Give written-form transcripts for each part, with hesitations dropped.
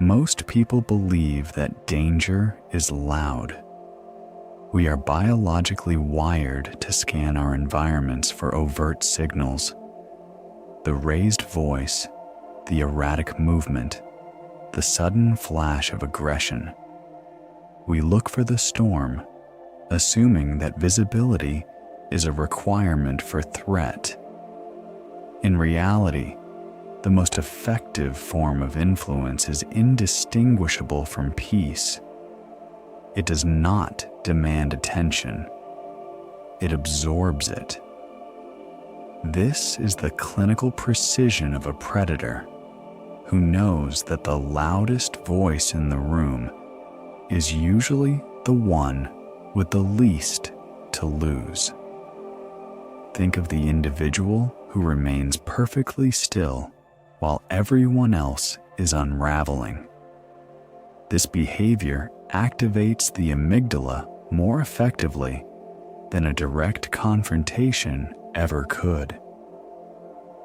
Most people believe that danger is loud. We are biologically wired to scan our environments for overt signals. The raised voice, the erratic movement, the sudden flash of aggression. We look for the storm, assuming that visibility is a requirement for threat. In reality, the most effective form of influence is indistinguishable from peace. It does not demand attention. It absorbs it. This is the clinical precision of a predator who knows that the loudest voice in the room is usually the one with the least to lose. Think of the individual who remains perfectly still while everyone else is unraveling. This behavior activates the amygdala more effectively than a direct confrontation ever could.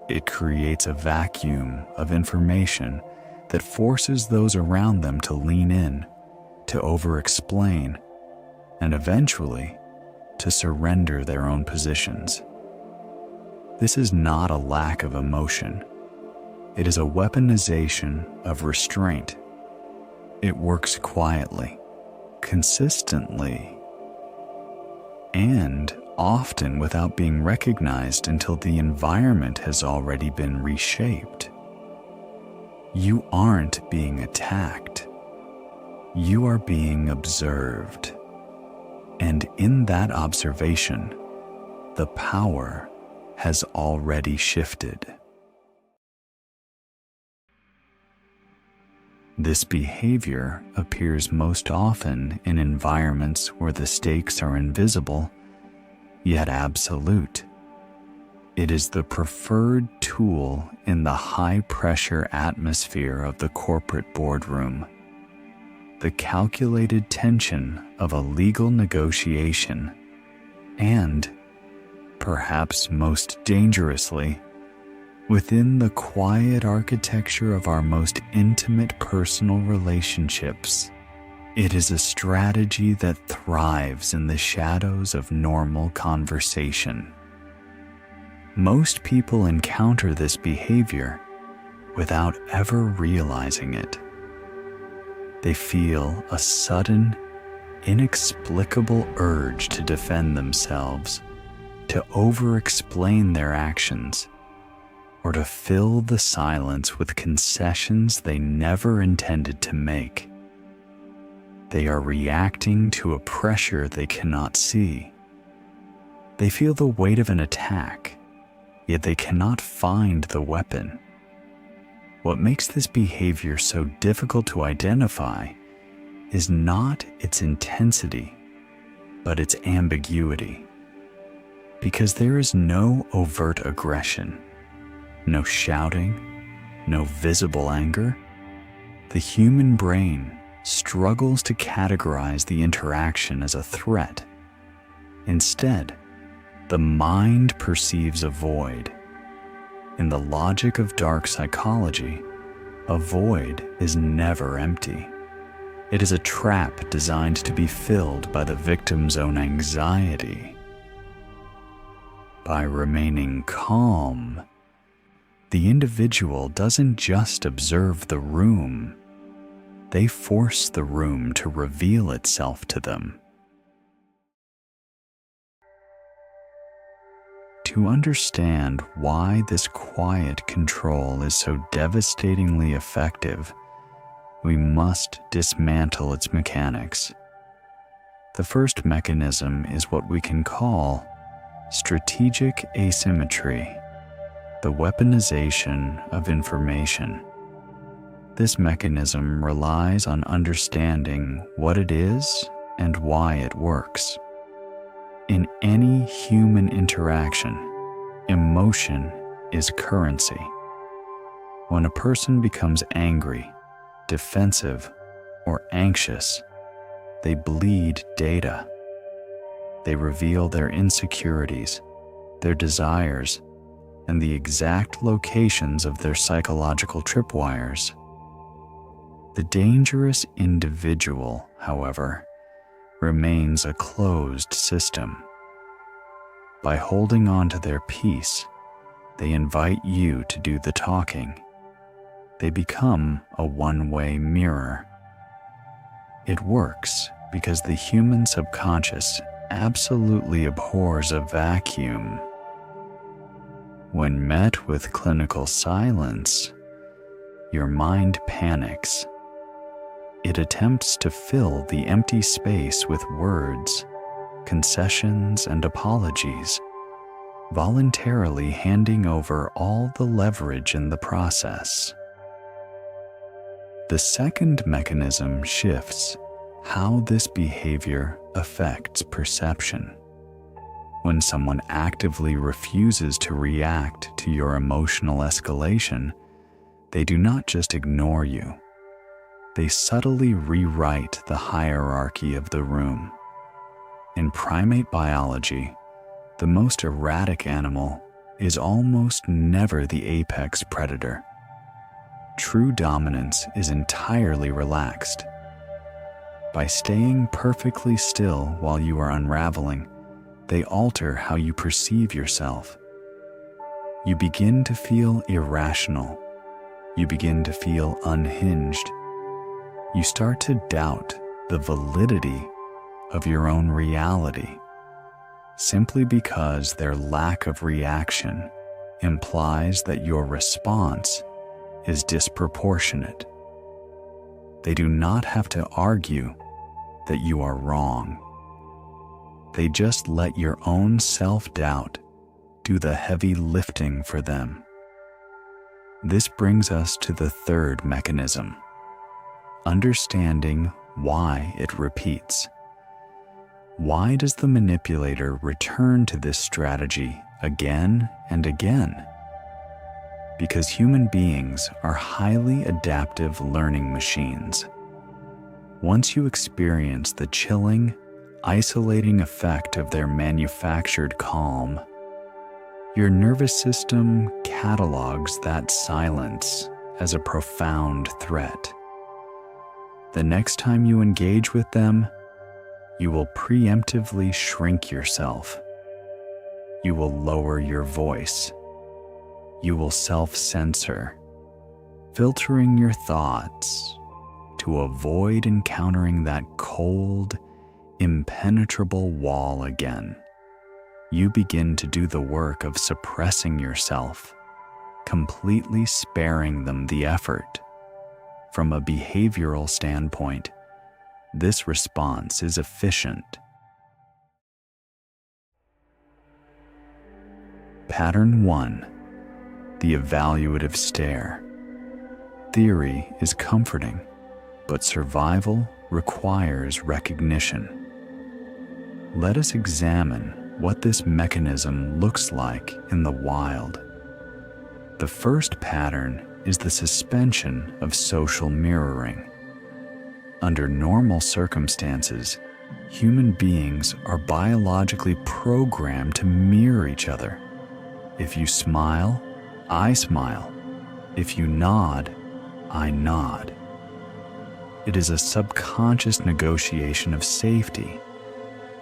It creates a vacuum of information that forces those around them to lean in, to over-explain, and eventually to surrender their own positions. This is not a lack of emotion. It is a weaponization of restraint. It works quietly, consistently, and often without being recognized until the environment has already been reshaped. You aren't being attacked. You are being observed. And in that observation, the power has already shifted. This behavior appears most often in environments where the stakes are invisible, yet absolute. It is the preferred tool in the high-pressure atmosphere of the corporate boardroom. The calculated tension of a legal negotiation, and, perhaps most dangerously, within the quiet architecture of our most intimate personal relationships. It is a strategy that thrives in the shadows of normal conversation. Most people encounter this behavior without ever realizing it. They feel a sudden, inexplicable urge to defend themselves, to over-explain their actions, or to fill the silence with concessions they never intended to make. They are reacting to a pressure they cannot see. They feel the weight of an attack, yet they cannot find the weapon. What makes this behavior so difficult to identify is not its intensity, but its ambiguity. Because there is no overt aggression, no shouting, no visible anger, the human brain struggles to categorize the interaction as a threat. Instead, the mind perceives a void. In the logic of dark psychology, a void is never empty. It is a trap designed to be filled by the victim's own anxiety. By remaining calm, the individual doesn't just observe the room, they force the room to reveal itself to them. To understand why this quiet control is so devastatingly effective, we must dismantle its mechanics. The first mechanism is what we can call strategic asymmetry, the weaponization of information. This mechanism relies on understanding what it is and why it works. In any human interaction, emotion is currency. When a person becomes angry, defensive, or anxious, they bleed data. They reveal their insecurities, their desires, and the exact locations of their psychological tripwires. The dangerous individual, however, remains a closed system. By holding on to their peace, they invite you to do the talking. They become a one-way mirror. It works because the human subconscious absolutely abhors a vacuum. When met with clinical silence, your mind panics. It attempts to fill the empty space with words, concessions, and apologies, voluntarily handing over all the leverage in the process. The second mechanism shifts how this behavior affects perception. When someone actively refuses to react to your emotional escalation, they do not just ignore you. They subtly rewrite the hierarchy of the room. In primate biology, the most erratic animal is almost never the apex predator. True dominance is entirely relaxed. By staying perfectly still while you are unraveling, they alter how you perceive yourself. You begin to feel irrational. You begin to feel unhinged. You start to doubt the validity of your own reality, simply because their lack of reaction implies that your response is disproportionate. They do not have to argue that you are wrong. They just let your own self-doubt do the heavy lifting for them. This brings us to the third mechanism, understanding why it repeats. Why does the manipulator return to this strategy again and again? Because human beings are highly adaptive learning machines. Once you experience the chilling, isolating effect of their manufactured calm, your nervous system catalogs that silence as a profound threat. The next time you engage with them, you will preemptively shrink yourself. You will lower your voice. You will self-censor, filtering your thoughts to avoid encountering that cold, impenetrable wall again. You begin to do the work of suppressing yourself, completely sparing them the effort. From a behavioral standpoint, this response is efficient. Pattern 1. The evaluative stare. Theory is comforting, but survival requires recognition. Let us examine what this mechanism looks like in the wild. The first pattern is the suspension of social mirroring. Under normal circumstances, human beings are biologically programmed to mirror each other. If you smile, I smile. If you nod, I nod. It is a subconscious negotiation of safety.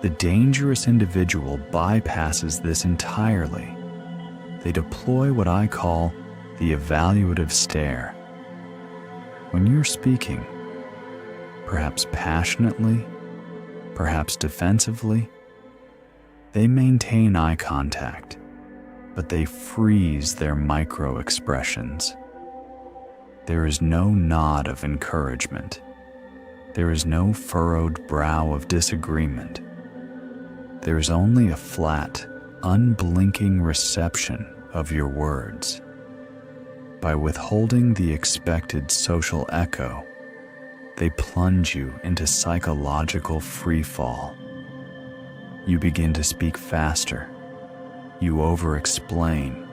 The dangerous individual bypasses this entirely. They deploy what I call the evaluative stare. When you're speaking, perhaps passionately, perhaps defensively, they maintain eye contact, but they freeze their micro-expressions. There is no nod of encouragement. There is no furrowed brow of disagreement. There is only a flat, unblinking reception of your words. By withholding the expected social echo, they plunge you into psychological freefall. You begin to speak faster. You over-explain.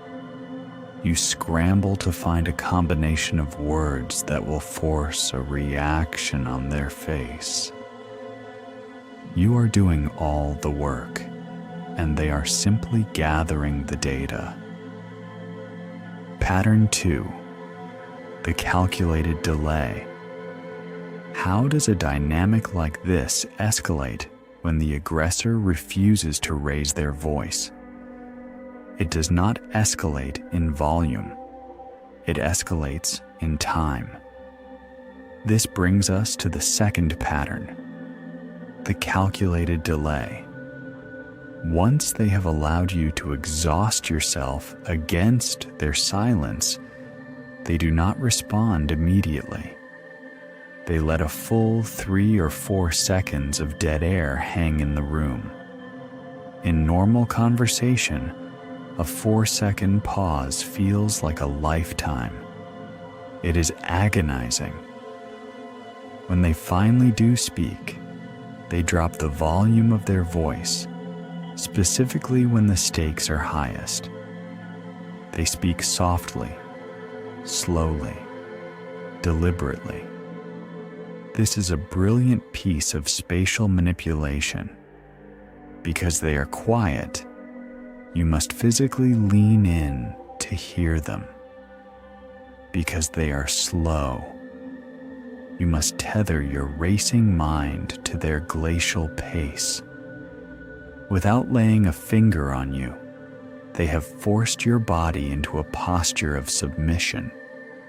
You scramble to find a combination of words that will force a reaction on their face. You are doing all the work, and they are simply gathering the data. Pattern 2. The calculated delay. How does a dynamic like this escalate when the aggressor refuses to raise their voice? It does not escalate in volume. It escalates in time. This brings us to the second pattern, the calculated delay. Once they have allowed you to exhaust yourself against their silence, they do not respond immediately. They let a full 3 or 4 seconds of dead air hang in the room. In normal conversation, a 4-second pause feels like a lifetime. It is agonizing. When they finally do speak, they drop the volume of their voice, specifically when the stakes are highest. They speak softly, slowly, deliberately. This is a brilliant piece of spatial manipulation. Because they are quiet, you must physically lean in to hear them. Because they are slow, you must tether your racing mind to their glacial pace. Without laying a finger on you, they have forced your body into a posture of submission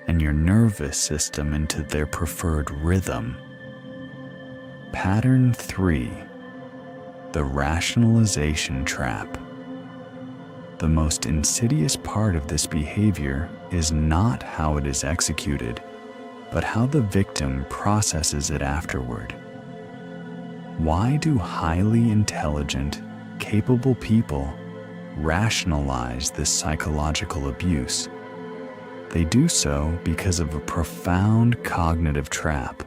and your nervous system into their preferred rhythm. Pattern 3, the rationalization trap. The most insidious part of this behavior is not how it is executed, but how the victim processes it afterward. Why do highly intelligent, capable people rationalize this psychological abuse? They do so because of a profound cognitive trap.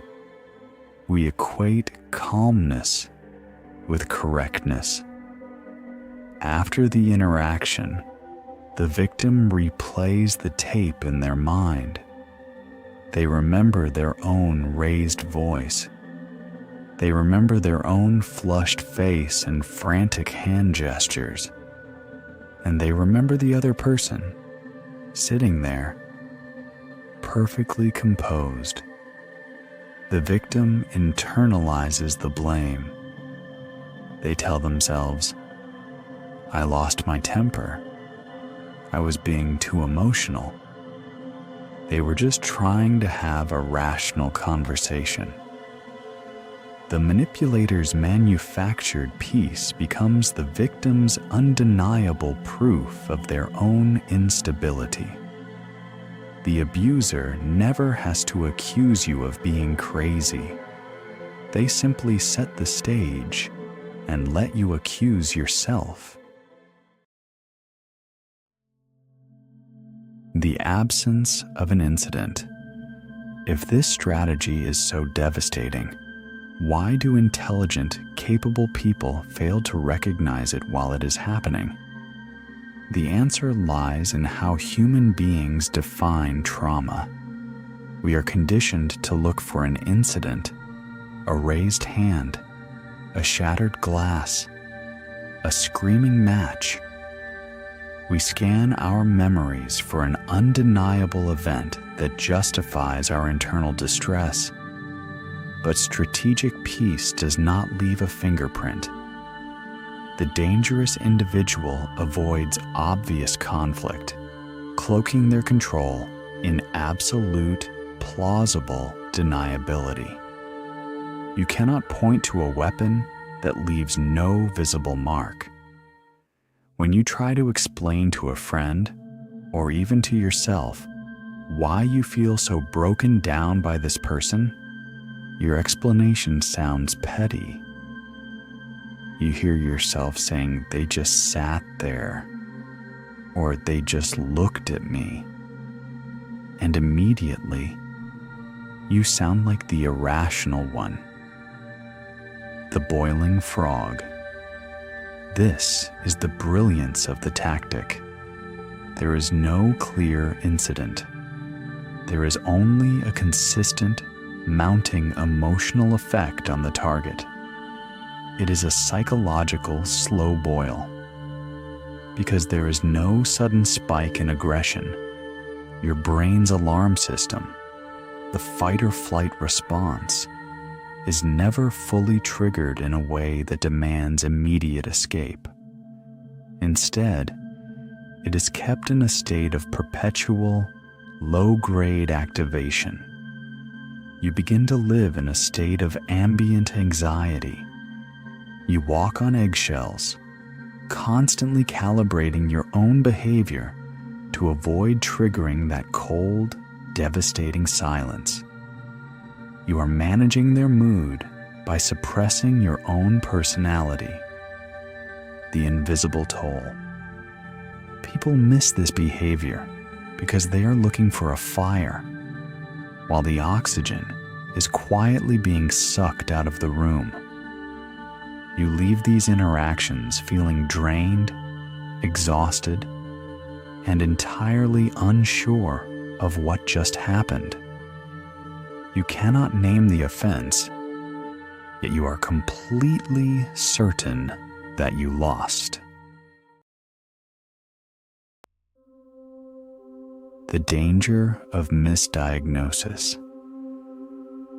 We equate calmness with correctness. After the interaction, the victim replays the tape in their mind. They remember their own raised voice. They remember their own flushed face and frantic hand gestures. And they remember the other person, sitting there, perfectly composed. The victim internalizes the blame. They tell themselves, "I lost my temper. I was being too emotional." They were just trying to have a rational conversation. The manipulator's manufactured peace becomes the victim's undeniable proof of their own instability. The abuser never has to accuse you of being crazy. They simply set the stage and let you accuse yourself. The absence of an incident. If this strategy is so devastating, why do intelligent, capable people fail to recognize it while it is happening? The answer lies in how human beings define trauma. We are conditioned to look for an incident, a raised hand, a shattered glass, a screaming match. We scan our memories for an undeniable event that justifies our internal distress. But strategic peace does not leave a fingerprint. The dangerous individual avoids obvious conflict, cloaking their control in absolute, plausible deniability. You cannot point to a weapon that leaves no visible mark. When you try to explain to a friend, or even to yourself, why you feel so broken down by this person, your explanation sounds petty. You hear yourself saying, "They just sat there," or "they just looked at me." And immediately, you sound like the irrational one. The boiling frog. This is the brilliance of the tactic. There is no clear incident. There is only a consistent, mounting emotional effect on the target. It is a psychological slow boil. Because there is no sudden spike in aggression, your brain's alarm system, the fight or flight response, is never fully triggered in a way that demands immediate escape. Instead, it is kept in a state of perpetual, low-grade activation. You begin to live in a state of ambient anxiety. You walk on eggshells, constantly calibrating your own behavior to avoid triggering that cold, devastating silence. You are managing their mood by suppressing your own personality. The invisible toll. People miss this behavior because they are looking for a fire, while the oxygen is quietly being sucked out of the room. You leave these interactions feeling drained, exhausted, and entirely unsure of what just happened. You cannot name the offense, yet you are completely certain that you lost. The danger of misdiagnosis.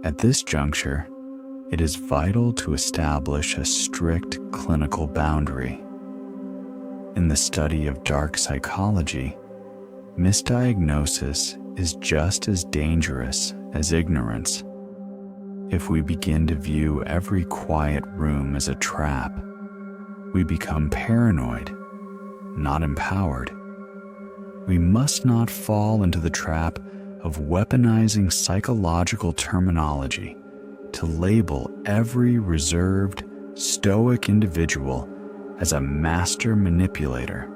At this juncture, it is vital to establish a strict clinical boundary. In the study of dark psychology, misdiagnosis is just as dangerous as ignorance. If we begin to view every quiet room as a trap, we become paranoid, not empowered. We must not fall into the trap of weaponizing psychological terminology to label every reserved, stoic individual as a master manipulator.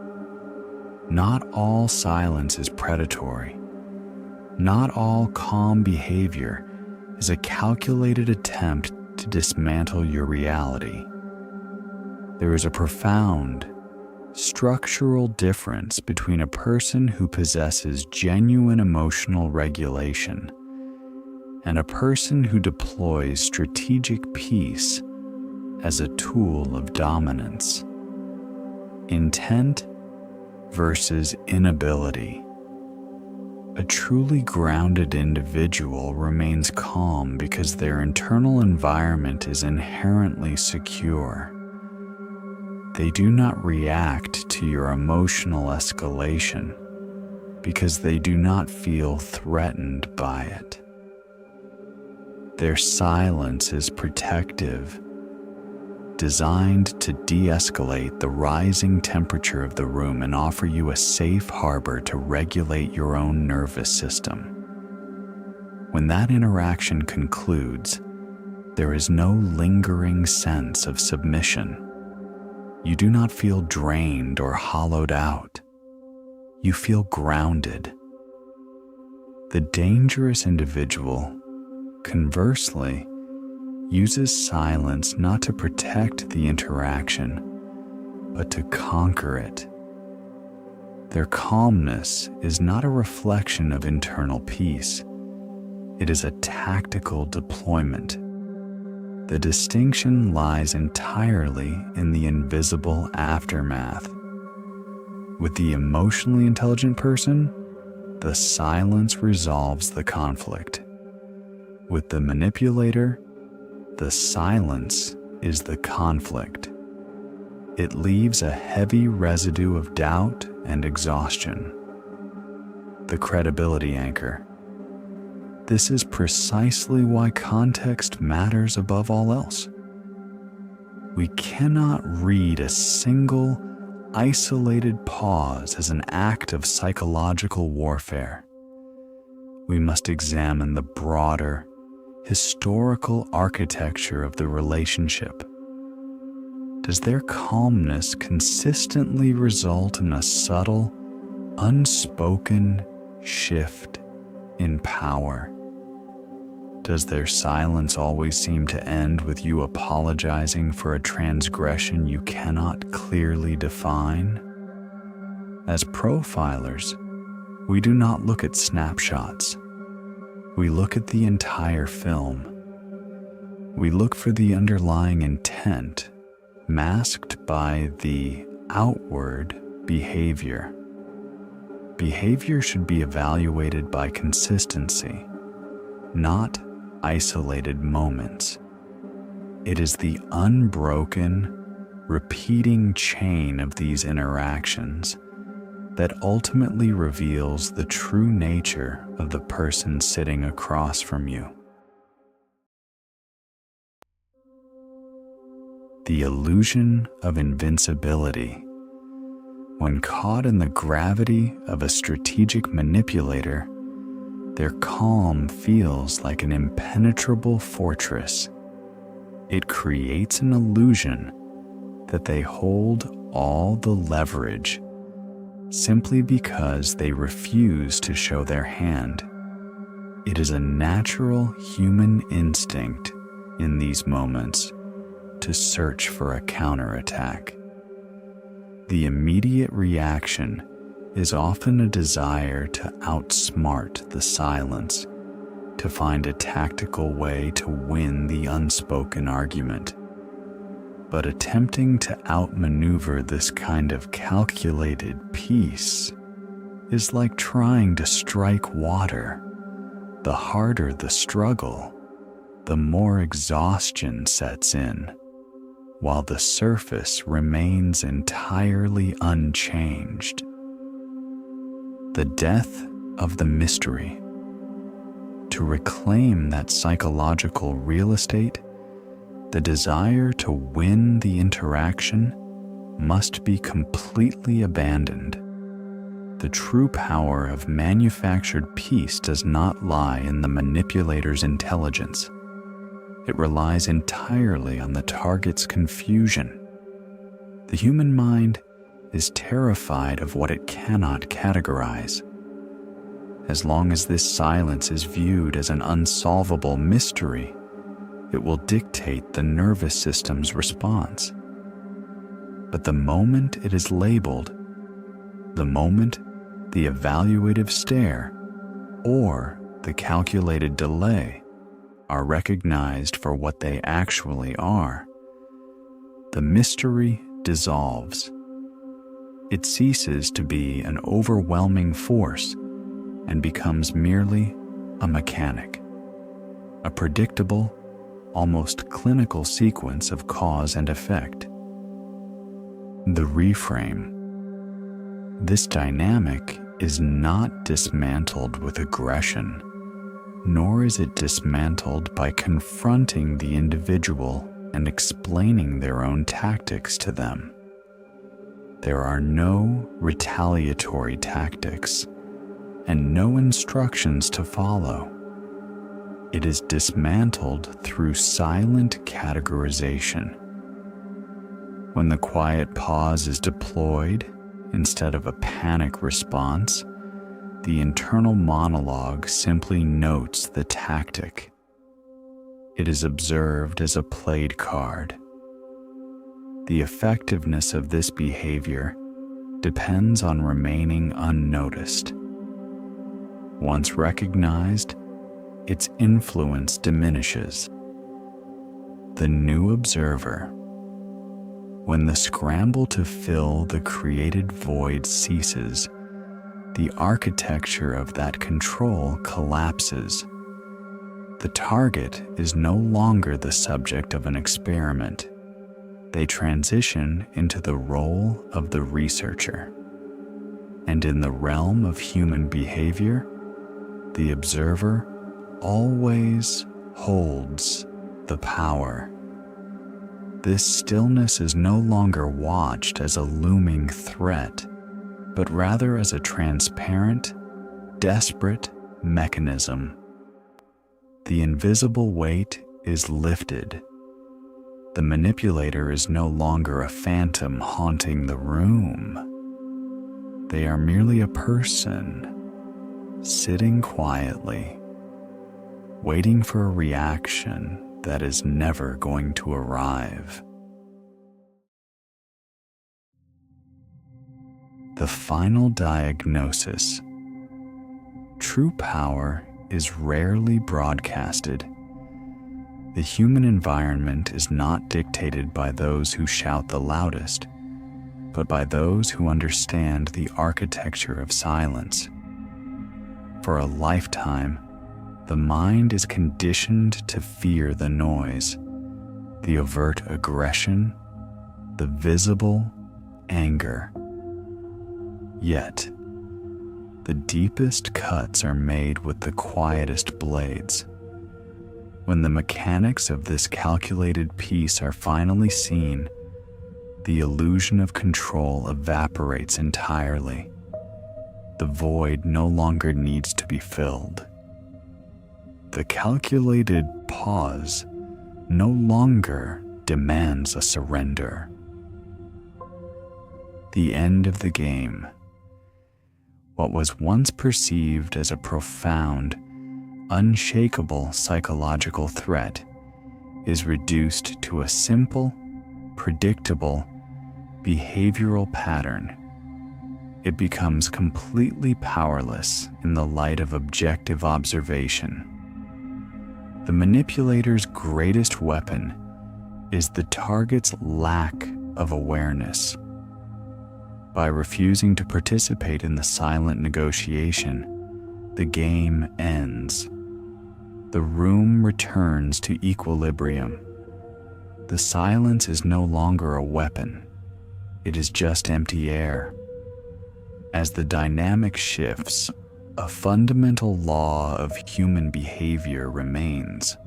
Not all silence is predatory. Not all calm behavior is a calculated attempt to dismantle your reality. There is a profound, structural difference between a person who possesses genuine emotional regulation and a person who deploys strategic peace as a tool of dominance. Intent versus inability. A truly grounded individual remains calm because their internal environment is inherently secure. They do not react to your emotional escalation because they do not feel threatened by it. Their silence is protective, designed to de-escalate the rising temperature of the room and offer you a safe harbor to regulate your own nervous system. When that interaction concludes, there is no lingering sense of submission. You do not feel drained or hollowed out. You feel grounded. The dangerous individual, conversely, uses silence not to protect the interaction, but to conquer it. Their calmness is not a reflection of internal peace. It is a tactical deployment. The distinction lies entirely in the invisible aftermath. With the emotionally intelligent person, the silence resolves the conflict. With the manipulator, the silence is the conflict. It leaves a heavy residue of doubt and exhaustion. The credibility anchor. This is precisely why context matters above all else. We cannot read a single, isolated pause as an act of psychological warfare. We must examine the broader, historical architecture of the relationship. Does their calmness consistently result in a subtle, unspoken shift in power? Does their silence always seem to end with you apologizing for a transgression you cannot clearly define? As profilers, we do not look at snapshots. We look at the entire film. We look for the underlying intent, masked by the outward behavior. Behavior should be evaluated by consistency, not isolated moments. It is the unbroken, repeating chain of these interactions that ultimately reveals the true nature of the person sitting across from you. The illusion of invincibility. When caught in the gravity of a strategic manipulator, their calm feels like an impenetrable fortress. It creates an illusion that they hold all the leverage simply because they refuse to show their hand. It is a natural human instinct in these moments to search for a counterattack. The immediate reaction is often a desire to outsmart the silence, to find a tactical way to win the unspoken argument. But attempting to outmaneuver this kind of calculated peace is like trying to strike water. The harder the struggle, the more exhaustion sets in, while the surface remains entirely unchanged. The death of the mystery. To reclaim that psychological real estate, the desire to win the interaction must be completely abandoned. The true power of manufactured peace does not lie in the manipulator's intelligence. It relies entirely on the target's confusion. The human mind is terrified of what it cannot categorize. As long as this silence is viewed as an unsolvable mystery, it will dictate the nervous system's response. But the moment it is labeled, the moment the evaluative stare or the calculated delay are recognized for what they actually are, the mystery dissolves. It ceases to be an overwhelming force and becomes merely a mechanic, a predictable, almost clinical sequence of cause and effect. The reframe. This dynamic is not dismantled with aggression, nor is it dismantled by confronting the individual and explaining their own tactics to them. There are no retaliatory tactics and no instructions to follow. It is dismantled through silent categorization. When the quiet pause is deployed instead of a panic response, the internal monologue simply notes the tactic. It is observed as a played card. The effectiveness of this behavior depends on remaining unnoticed. Once recognized, its influence diminishes. The new observer. When the scramble to fill the created void ceases, the architecture of that control collapses. The target is no longer the subject of an experiment. They transition into the role of the researcher. And in the realm of human behavior, the observer always holds the power. This stillness is no longer watched as a looming threat, but rather as a transparent, desperate mechanism. The invisible weight is lifted. The manipulator is no longer a phantom haunting the room. They are merely a person, sitting quietly, waiting for a reaction that is never going to arrive. The final diagnosis. True power is rarely broadcasted. The human environment is not dictated by those who shout the loudest, but by those who understand the architecture of silence. For a lifetime, the mind is conditioned to fear the noise. the overt aggression, the visible anger. Yet, the deepest cuts are made with the quietest blades. When the mechanics of this calculated piece are finally seen, the illusion of control evaporates entirely. The void no longer needs to be filled. The calculated pause no longer demands a surrender. The end of the game. What was once perceived as a profound, unshakable psychological threat is reduced to a simple, predictable, behavioral pattern. It becomes completely powerless in the light of objective observation. The manipulator's greatest weapon is the target's lack of awareness. By refusing to participate in the silent negotiation, the game ends. The room returns to equilibrium. The silence is no longer a weapon. It is just empty air. As the dynamic shifts, a fundamental law of human behavior remains.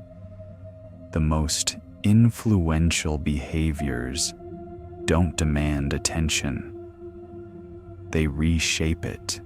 The most influential behaviors don't demand attention. They reshape it.